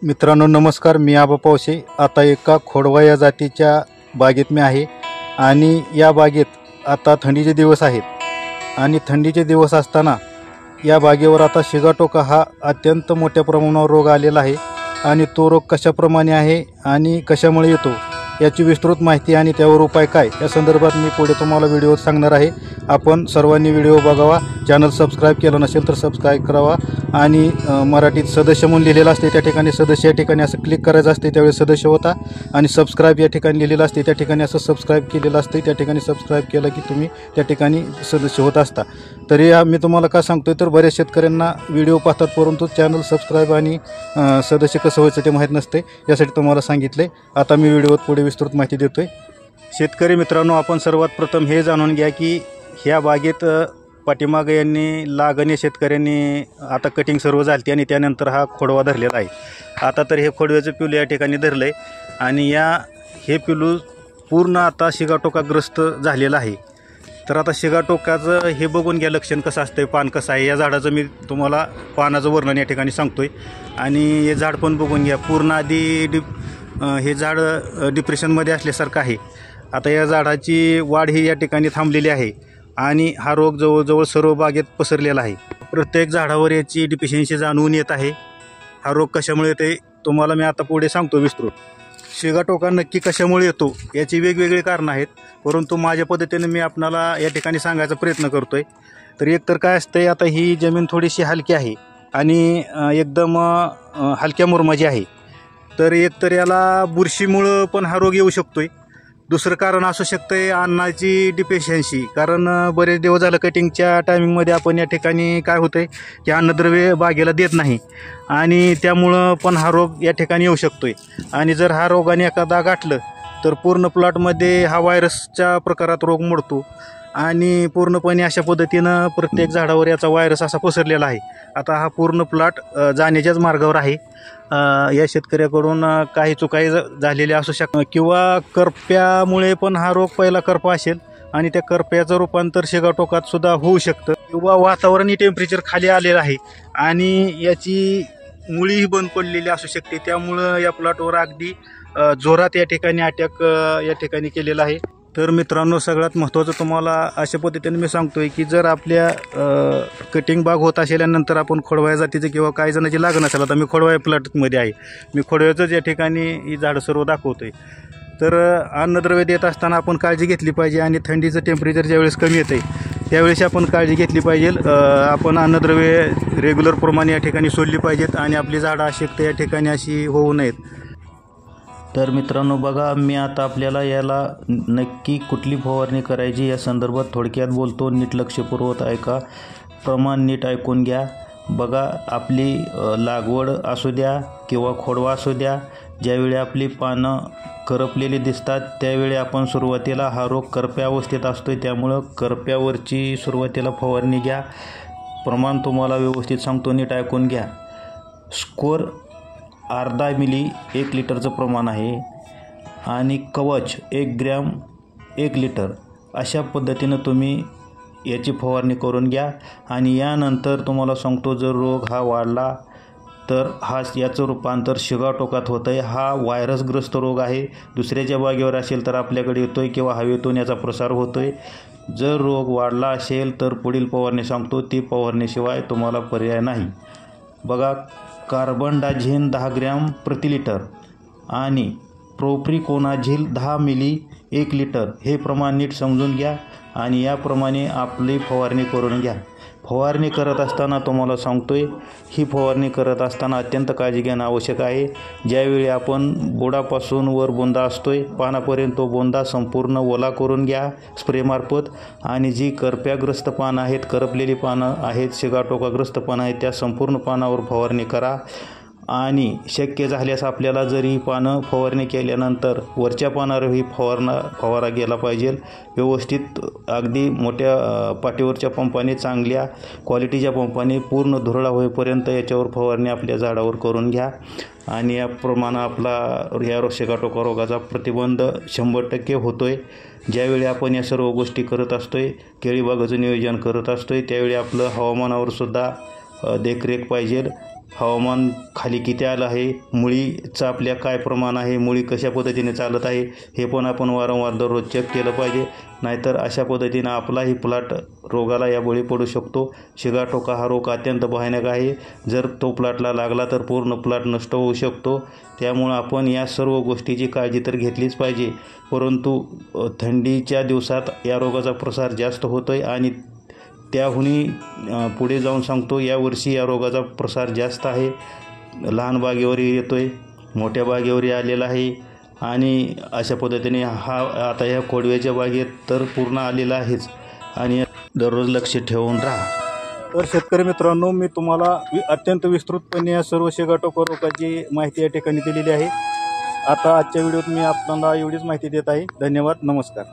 मित्रांनो नमस्कार, मी आबा पावसे. आता एका खोडवा या जातीच्या बागेत मी आहे आणि या बागेत आता थंडीचे दिवस आहेत आणि थंडीचे दिवस असताना या बागेवर आता शिगाटोका हा अत्यंत मोठ्या प्रमाणावर रोग आलेला आहे आणि तो रोग कशाप्रमाणे आहे आणि कशामुळे येतो याची विस्तृत माहिती आणि त्यावर उपाय काय या संदर्भात मी पुढे तुम्हाला व्हिडिओ सांगणार आहे. आपण सर्वांनी व्हिडिओ बघावा. चॅनल सबस्क्राईब केलं नसेल तर सबस्क्राईब करावा आणि मराठीत सदस्य म्हणून लिहिलेलं असते त्या ठिकाणी सदस्य या ठिकाणी असं क्लिक करायचं असते, त्यावेळी सदस्य होता आणि सबस्क्राईब या ठिकाणी लिहिलेलं असते त्या ठिकाणी असं सबस्क्राईब केलेलं असते, त्या ठिकाणी सबस्क्राईब केलं की तुम्ही त्या ठिकाणी सदस्य होत असता. तरी मी तुम्हाला का सांगतोय तर बऱ्याच शेतकऱ्यांना व्हिडिओ पाहतात परंतु चॅनल सबस्क्राईब आणि सदस्य कसं व्हायचं ते माहीत नसते, यासाठी तुम्हाला सांगितले. आता मी व्हिडिओत पुढे विस्तृत माहिती देतोय. शेतकरी मित्रांनो, आपण सर्वात प्रथम हे जाणून घ्या की ह्या बागेत पाठीमागे यांनी लागण या शेतकऱ्यांनी आता कटिंग सर्व झाली आणि त्यानंतर हा खोडवा धरलेला आहे. आता तर हे खोडव्याचं पिलू या ठिकाणी धरलं आहे आणि हे पिलू पूर्ण आता शिगाटोकाग्रस्त झालेलं आहे. तर आता शिगाटोकाचं हे बघून घ्या लक्षण कसं असतं, पान कसं आहे. या झाडाचं मी तुम्हाला पानाचं वर्णन या ठिकाणी सांगतोय आणि हे झाड पण बघून घ्या. पूर्ण आधी हे झाड डिप्रेशनमध्ये असल्यासारखं आहे. आता या झाडाची वाढ ही या ठिकाणी थांबलेली आहे आणि हा रोग जवळजवळ सर्व बागेत पसरलेला आहे. प्रत्येक झाडावर याची डिफिशियन्सी जाणवून येत आहे. हा रोग कशामुळे येते तुम्हाला मी आता पुढे सांगतो विस्तृत. शिगाटोका नक्की कशामुळे येतो याची वेगवेगळी कारणं आहेत, परंतु माझ्या पद्धतीने मी आपणाला या ठिकाणी सांगायचा प्रयत्न करतोय. तर एकतर काय असतंय, आता ही जमीन थोडीशी हलकी आहे आणि एकदम हलक्या मुरमाची आहे. तर एकतर याला बुरशीमुळं पण हा रोग येऊ शकतोय. दुसरं कारण असू शकतं अन्नाची डिफिशियन्सी, कारण बरेच दिवस झालं कटिंगच्या टायमिंगमध्ये आपण या ठिकाणी काय होतं की अन्नद्रव्य बागेला देत नाही आणि त्यामुळं पण हा रोग या ठिकाणी येऊ शकतोय. आणि जर हा रोगाने एखादा गाठलं तर पूर्ण प्लॉटमध्ये हा व्हायरसच्या प्रकारात रोग मोडतो आणि पूर्णपणे अशा पद्धतीनं प्रत्येक झाडावर याचा व्हायरस असा पसरलेला आहे. आता हा पूर्ण प्लॉट जाण्याच्याच मार्गावर आहे. या शेतकऱ्याकडून काही चुकाई झालेल्या असू शकतात किंवा करप्यामुळे पण हा रोग पहिला करपा असेल आणि त्या करप्याचं रूपांतर शिगाटोकात सुद्धा होऊ शकतं किंवा वातावरणीय टेम्परेचर खाली आलेलं आहे आणि याची मुळीही बंद पडलेली असू शकते. त्यामुळं या प्लॉटवर अगदी जोरात या ठिकाणी अटॅक या ठिकाणी केलेला आहे. तर मित्रांनो, सगळ्यात महत्त्वाचं तुम्हाला अशा पद्धतीने मी सांगतोय की जर आपल्या कटिंग बाग होत असल्यानंतर आपण खोडवा जातीचं किंवा काही जणांची लागण असेल, आता मी खोडवा प्लॉटमध्ये आहे, मी खोडव्याचंच या ठिकाणी ही झाडं सर्व दाखवतोय. तर अन्नद्रव्य देत असताना आपण काळजी घेतली पाहिजे आणि थंडीचं टेम्परेचर ज्यावेळेस कमी येतं आहे त्यावेळेस आपण काळजी घेतली पाहिजे. आपण अन्नद्रव्य रेग्युलर प्रमाणे या ठिकाणी सोडली पाहिजेत आणि आपली झाडं अशक्त या ठिकाणी अशी होऊ नयेत. तर मित्रांनो बघा, मी आता आपल्याला याला नक्की कुठली फवारणी करायची या संदर्भात थोडक्यात बोलतो. नीट लक्षपूर्वक ऐका, प्रमाण नीट ऐकून घ्या. बघा, आपली लागवड असू द्या किंवा खोडवा असू द्या, ज्यावेळी आपली पानं करपलेली दिसतात त्यावेळी आपण सुरुवातीला हा रोग करप्या अवस्थेत असतो, त्यामुळं करप्यावरची सुरुवातीला फवारणी घ्या. प्रमाण तुम्हाला व्यवस्थित सांगतो, नीट ऐकून घ्या. स्कोर अर्धा मिली 1 लिटरचं प्रमाण आहे आणि कवच 1 ग्रॅम 1 लिटर अशा पद्धतीनं तुम्ही याची फवारणी करून घ्या. आणि यानंतर तुम्हाला सांगतो, जर रोग हा वाढला तर याचं रूपांतर शिगाटोकात होतं आहे. हा व्हायरसग्रस्त रोग आहे. दुसऱ्याच्या बागेवर असेल तर आपल्याकडे येतो आहे किंवा हवेतून याचा प्रसार होतो आहे. जर रोग वाढला असेल तर पुढील फवारणी सांगतो, ती फवारणीशिवाय तुम्हाला पर्याय नाही. बघा, कार्बनडाझिम 10 ग्रॅम प्रति लिटर आणि प्रोप्रिकोनाझिल 10 मिली 1 लिटर हे प्रमाण नीट समजून घ्या आणि याप्रमाणे आपली फवारणी करून घ्या. फवारणी करत असताना तुम्हाला सांगतोय, ही फवारणी करत असताना अत्यंत काळजी घेणं आवश्यक आहे. ज्यावेळी आपण बुडापासून वर बोंदा असतोय पानापर्यंत तो बोंदा संपूर्ण ओला करून घ्या स्प्रेमार्फत आणि जी करप्याग्रस्त पानं आहेत, करपलेली पानं आहेत, शिगाटोकाग्रस्त पानं आहेत, त्या संपूर्ण पानावर फवारणी करा. आणि शक्य झाल्यास आपल्याला जरी पानं फवारणी केल्यानंतर वरच्या पानावरही फवारा गेला पाहिजे व्यवस्थित. अगदी मोठ्या पाठीवरच्या पंपाने, चांगल्या क्वालिटीच्या पंपाने पूर्ण धुरळा होईपर्यंत याच्यावर फवारणी आपल्या झाडावर करून घ्या आणि याप्रमाणे आपला या शिगाटोका रोगाचा प्रतिबंध 100% होतो आहे. ज्यावेळी आपण या सर्व गोष्टी करत असतोय, केळीबागेचं नियोजन करत असतोय, त्यावेळी आपलं हवामानावर सुद्धा देखरेख पाहिजे. हवामान खाली किती आलं आहे, मुळीचं आपल्या काय प्रमाण आहे, मुळी कशा पद्धतीने चालत आहे, हे पण आपण वारंवार दररोज चेक केलं पाहिजे. नाहीतर अशा पद्धतीनं आपलाही प्लॉट रोगाला या बळी पडू शकतो. सिगाटोका हा रोग अत्यंत भयानक आहे. जर तो प्लॉटला लागला तर पूर्ण प्लॉट नष्ट होऊ शकतो. त्यामुळं आपण या सर्व गोष्टीची काळजी तर घेतलीच पाहिजे. परंतु थंडीच्या दिवसात या रोगाचा प्रसार जास्त होतो आहे आणि त्याहूनही पुढे जाऊन सांगतो, यावर्षी या रोगाचा प्रसार जास्त आहे. लहान बागेवरही येतो आहे, मोठ्या बागेवरही आलेला आहे आणि अशा पद्धतीने हा आता ह्या खोडव्याच्या बागेत तर पूर्ण आलेला आहेच. आणि दररोज लक्ष ठेवून राहा. तर शेतकरी मित्रांनो, मी तुम्हाला अत्यंत विस्तृतपणे या सर्व सिगाटोका रोगाची माहिती या ठिकाणी दिलेली आहे. आता आजच्या व्हिडिओत मी आपल्याला एवढीच माहिती देत आहे. धन्यवाद, नमस्कार.